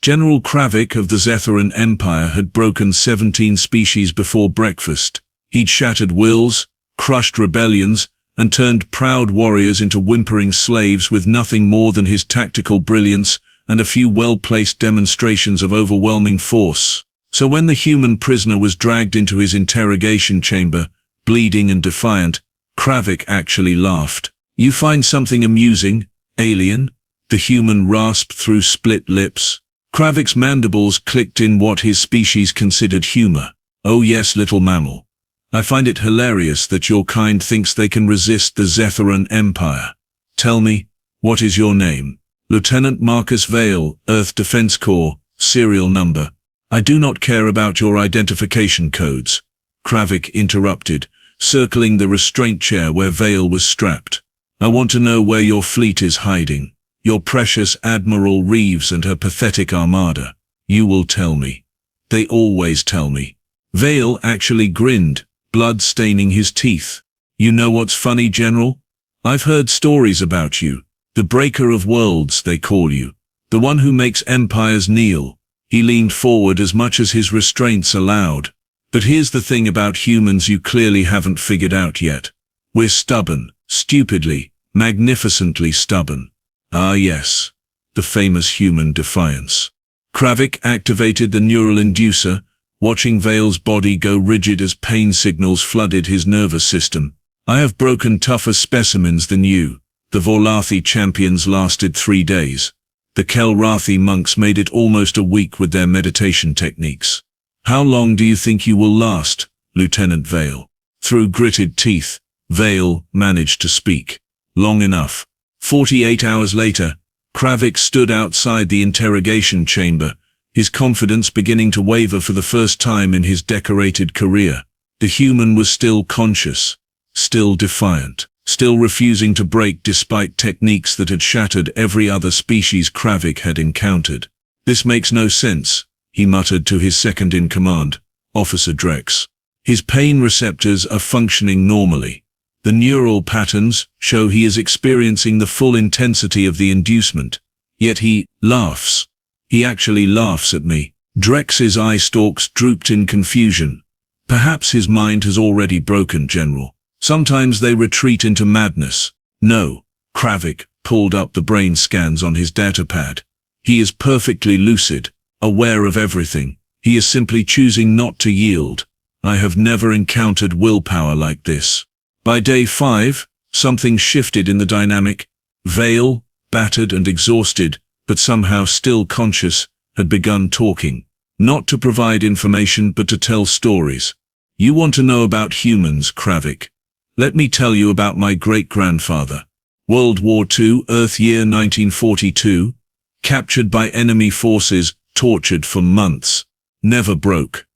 General Kravik of the Zethoran Empire had broken 17 species before breakfast. He'd shattered wills, crushed rebellions, and turned proud warriors into whimpering slaves with nothing more than his tactical brilliance and a few well-placed demonstrations of overwhelming force. So when the human prisoner was dragged into his interrogation chamber, bleeding and defiant, Kravik actually laughed. "You find something amusing, alien?" the human rasped through split lips. Kravik's mandibles clicked in what his species considered humor. "Oh yes, little mammal. I find it hilarious that your kind thinks they can resist the Zethoran Empire. Tell me, what is your name?" "Lieutenant Marcus Vale, Earth Defense Corps, serial number." "I do not care about your identification codes," Kravik interrupted, circling the restraint chair where Vale was strapped. "I want to know where your fleet is hiding. Your precious Admiral Reeves and her pathetic armada. You will tell me. They always tell me." Vale actually grinned, blood staining his teeth. "You know what's funny, General? I've heard stories about you. The breaker of worlds, they call you. The one who makes empires kneel." He leaned forward as much as his restraints allowed. "But here's the thing about humans you clearly haven't figured out yet. We're stubborn, stupidly, magnificently stubborn. Ah yes, the famous human Defiance." Kravik activated the neural inducer, watching Vale's body go rigid as pain signals flooded his nervous system. "I have broken tougher specimens than you. The Vorlathi champions lasted 3 days. The Kelrathi monks made it almost a week with their meditation techniques. How long do you think you will last, Lieutenant Vale?" Through gritted teeth, Vale managed to speak. "Long enough." 48 hours later, Kravik stood outside the interrogation chamber, his confidence beginning to waver for the first time in his decorated career. The human was still conscious, still defiant, still refusing to break despite techniques that had shattered every other species Kravik had encountered. "This makes no sense," he muttered to his second-in-command, Officer Drex. "His pain receptors are functioning normally. The neural patterns show he is experiencing the full intensity of the inducement. Yet he laughs. He actually laughs at me." Drex's eye stalks drooped in confusion. "Perhaps his mind has already broken, General. Sometimes they retreat into madness." "No." Kravik pulled up the brain scans on his datapad. "He is perfectly lucid, aware of everything. He is simply choosing not to yield. I have never encountered willpower like this." By day 5, something shifted in the dynamic. Vale, battered and exhausted, but somehow still conscious, had begun talking. Not to provide information but to tell stories. "You want to know about humans, Kravik? Let me tell you about my great-grandfather. World War II, Earth year 1942, captured by enemy forces, tortured for months. Never broke.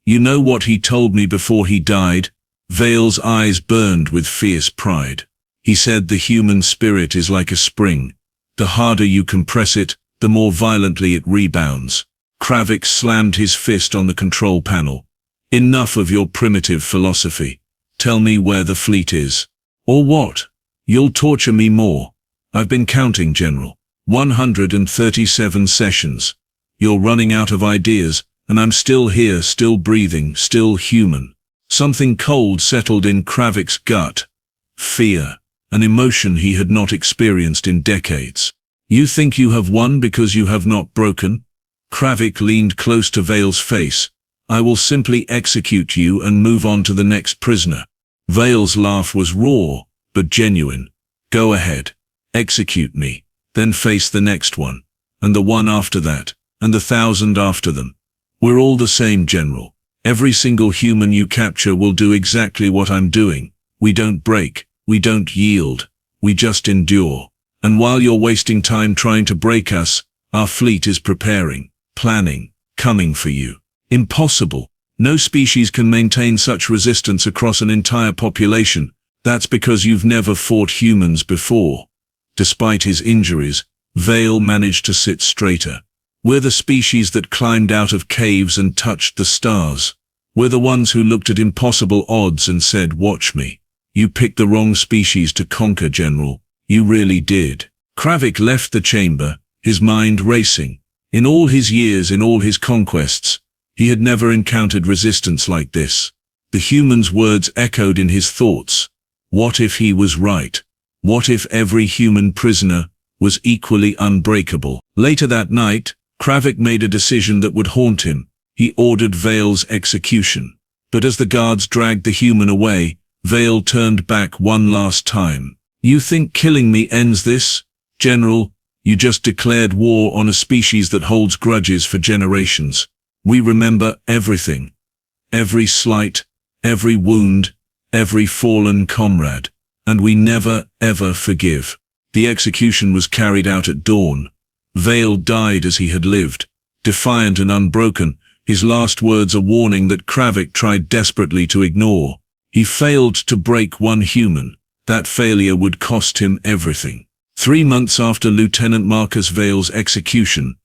You know what he told me before he died?" Vale's eyes burned with fierce pride. "He said the human spirit is like a spring. The harder you compress it, the more violently it rebounds." Kravik slammed his fist on the control panel. "Enough of your primitive philosophy. Tell me where the fleet is." "Or what? You'll torture me more. I've been counting, General. 137 sessions. You're running out of ideas, and I'm still here, still breathing, still human." Something cold settled in Kravik's gut. Fear, an emotion he had not experienced in decades. "You think you have won because you have not broken?" Kravik leaned close to Vale's face. "I will simply execute you and move on to the next prisoner." Vale's laugh was raw, but genuine. "Go ahead. Execute me. Then face the next one. And the one after that. And the 1,000 after them. We're all the same, General. Every single human you capture will do exactly what I'm doing. We don't break, we don't yield, we just endure. And while you're wasting time trying to break us, our fleet is preparing, planning, coming for you." "Impossible. No species can maintain such resistance across an entire population. That's because you've never fought humans before." Despite his injuries, Vale managed to sit straighter. "We're the species that climbed out of caves and touched the stars. We're the ones who looked at impossible odds and said, 'Watch me.' You picked the wrong species to conquer, General. You really did." Kravik left the chamber, his mind racing. In all his years, in all his conquests, he had never encountered resistance like this. The human's words echoed in his thoughts. What if he was right? What if every human prisoner was equally unbreakable? Later that night, Kravik made a decision that would haunt him. He ordered Vale's execution. But as the guards dragged the human away, Vale turned back one last time. You think killing me ends this? General, you just declared war on a species that holds grudges for generations. We remember everything. Every slight, every wound, every fallen comrade. And we never, ever forgive. The execution was carried out at dawn. Vale died as he had lived, defiant and unbroken, his last words a warning that Kravik tried desperately to ignore. He failed to break one human. That failure would cost him everything. 3 months after Lieutenant Marcus Vale's execution,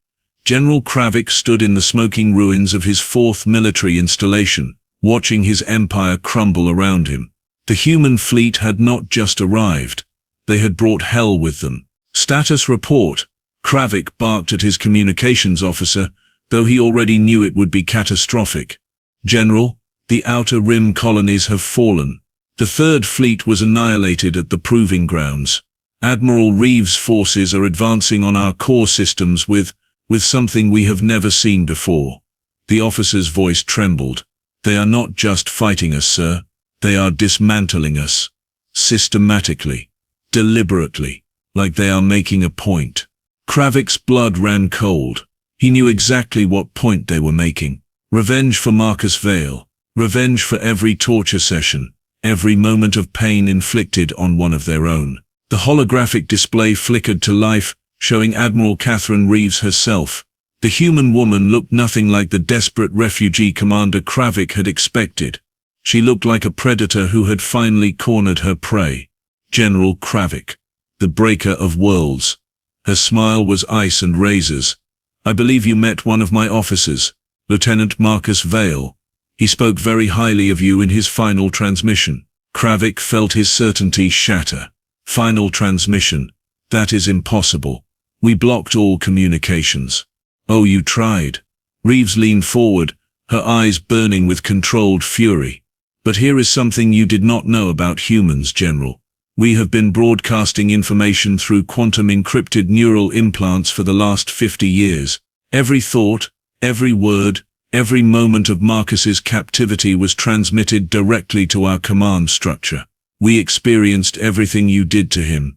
General Kravik stood in the smoking ruins of his 4th military installation, watching his empire crumble around him. The human fleet had not just arrived. They had brought hell with them. Status report. Kravik barked at his communications officer, though he already knew it would be catastrophic. General, the Outer Rim colonies have fallen. The 3rd Fleet was annihilated at the proving grounds. Admiral Reeves' forces are advancing on our core systems with something we have never seen before. The officer's voice trembled. They are not just fighting us, sir. They are dismantling us. Systematically. Deliberately. Like they are making a point. Kravik's blood ran cold. He knew exactly what point they were making. Revenge for Marcus Vale. Revenge for every torture session. Every moment of pain inflicted on one of their own. The holographic display flickered to life, showing Admiral Catherine Reeves herself. The human woman looked nothing like the desperate refugee commander Kravik had expected. She looked like a predator who had finally cornered her prey. General Kravik, the breaker of worlds. Her smile was ice and razors. I believe you met one of my officers, Lieutenant Marcus Vale. He spoke very highly of you in his final transmission. Kravik felt his certainty shatter. Final transmission. That is impossible. We blocked all communications. Oh, you tried. Reeves leaned forward, her eyes burning with controlled fury. But here is something you did not know about humans, General. We have been broadcasting information through quantum-encrypted neural implants for the last 50 years. Every thought, every word, every moment of Marcus's captivity was transmitted directly to our command structure. We experienced everything you did to him.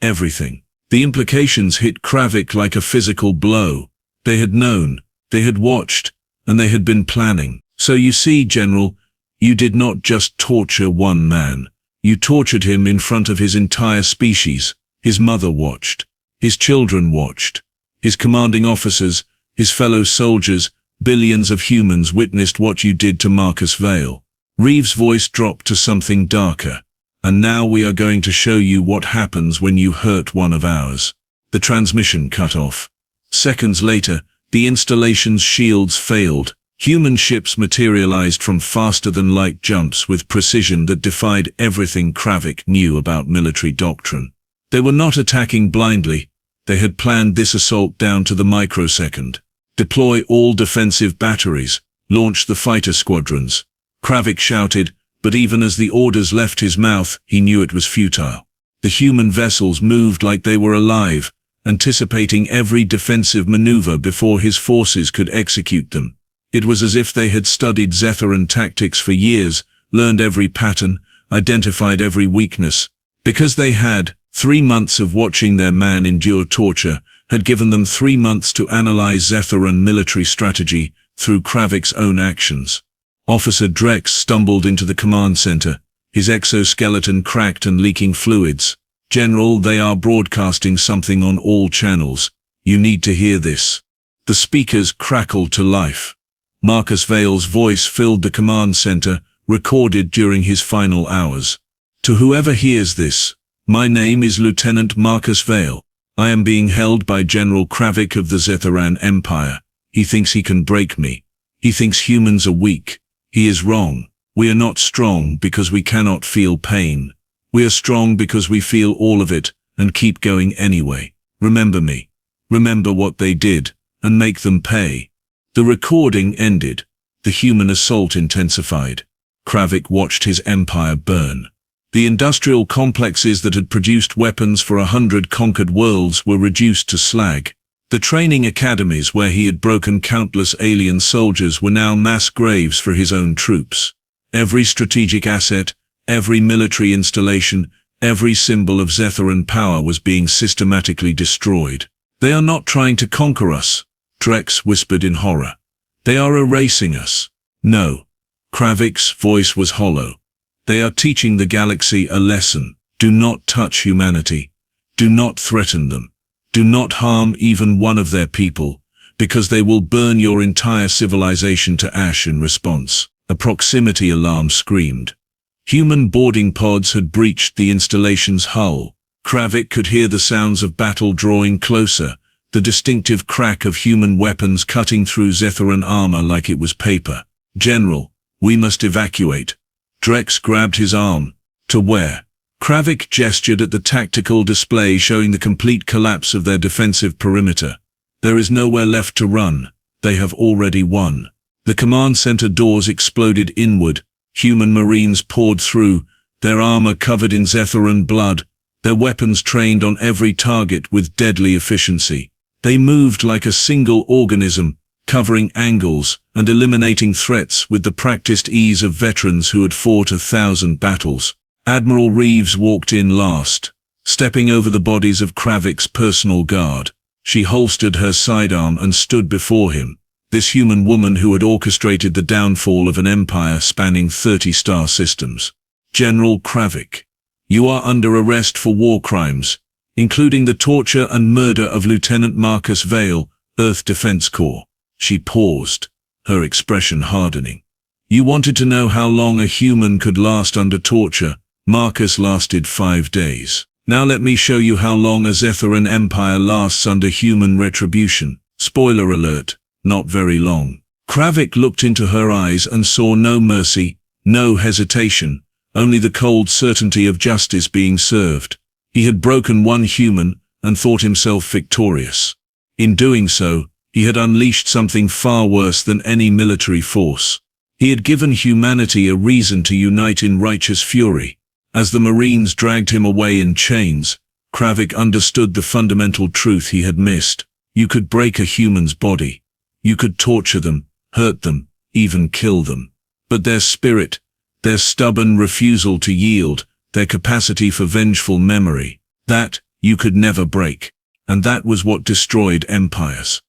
Everything. The implications hit Kravik like a physical blow. They had known, they had watched, and they had been planning. So you see, General, you did not just torture one man. You tortured him in front of his entire species. His mother watched. His children watched. His commanding officers, his fellow soldiers, billions of humans witnessed what you did to Marcus Vale. Reeves' voice dropped to something darker. And now we are going to show you what happens when you hurt one of ours. The transmission cut off. Seconds later, the installation's shields failed. Human ships materialized from faster-than-light jumps with precision that defied everything Kravik knew about military doctrine. They were not attacking blindly. They had planned this assault down to the microsecond. Deploy all defensive batteries. Launch the fighter squadrons. Kravik shouted, but even as the orders left his mouth, he knew it was futile. The human vessels moved like they were alive, anticipating every defensive maneuver before his forces could execute them. It was as if they had studied Zethoran tactics for years, learned every pattern, identified every weakness. Because they had, 3 months of watching their man endure torture, had given them 3 months to analyze Zethoran military strategy through Kravik's own actions. Officer Drex stumbled into the command center, his exoskeleton cracked and leaking fluids. General, they are broadcasting something on all channels. You need to hear this. The speakers crackled to life. Marcus Vale's voice filled the command center, recorded during his final hours. To whoever hears this, my name is Lieutenant Marcus Vale. I am being held by General Kravik of the Zethoran Empire. He thinks he can break me. He thinks humans are weak. He is wrong. We are not strong because we cannot feel pain. We are strong because we feel all of it and keep going anyway. Remember me. Remember what they did, and make them pay. The recording ended. The human assault intensified. Kravik watched his empire burn. The industrial complexes that had produced weapons for 100 conquered worlds were reduced to slag. The training academies where he had broken countless alien soldiers were now mass graves for his own troops. Every strategic asset, every military installation, every symbol of Zethoran power was being systematically destroyed. "They are not trying to conquer us," Drex whispered in horror. "They are erasing us." "No." Kravik's voice was hollow. "They are teaching the galaxy a lesson. Do not touch humanity. Do not threaten them. Do not harm even one of their people, because they will burn your entire civilization to ash in response." A proximity alarm screamed. Human boarding pods had breached the installation's hull. Kravik could hear the sounds of battle drawing closer, the distinctive crack of human weapons cutting through Zethoran armor like it was paper. "General, we must evacuate." Drex grabbed his arm. "To where?" Kravik gestured at the tactical display showing the complete collapse of their defensive perimeter. "There is nowhere left to run. They have already won." The command center doors exploded inward. Human marines poured through, their armor covered in Zethoran blood, their weapons trained on every target with deadly efficiency. They moved like a single organism, covering angles and eliminating threats with the practiced ease of veterans who had fought 1,000 battles. Admiral Reeves walked in last, stepping over the bodies of Kravik's personal guard. She holstered her sidearm and stood before him. This human woman who had orchestrated the downfall of an empire spanning 30 star systems. "General Kravik, you are under arrest for war crimes, including the torture and murder of Lieutenant Marcus Vale, Earth Defense Corps." She paused, her expression hardening. "You wanted to know how long a human could last under torture. Marcus lasted 5 days. Now let me show you how long a Zethoran Empire lasts under human retribution. Spoiler alert. Not very long." Kravik looked into her eyes and saw no mercy, no hesitation, only the cold certainty of justice being served. He had broken one human and thought himself victorious. In doing so, he had unleashed something far worse than any military force. He had given humanity a reason to unite in righteous fury. As the Marines dragged him away in chains, Kravik understood the fundamental truth he had missed. You could break a human's body. You could torture them, hurt them, even kill them. But their spirit, their stubborn refusal to yield, their capacity for vengeful memory, that you could never break. And that was what destroyed empires.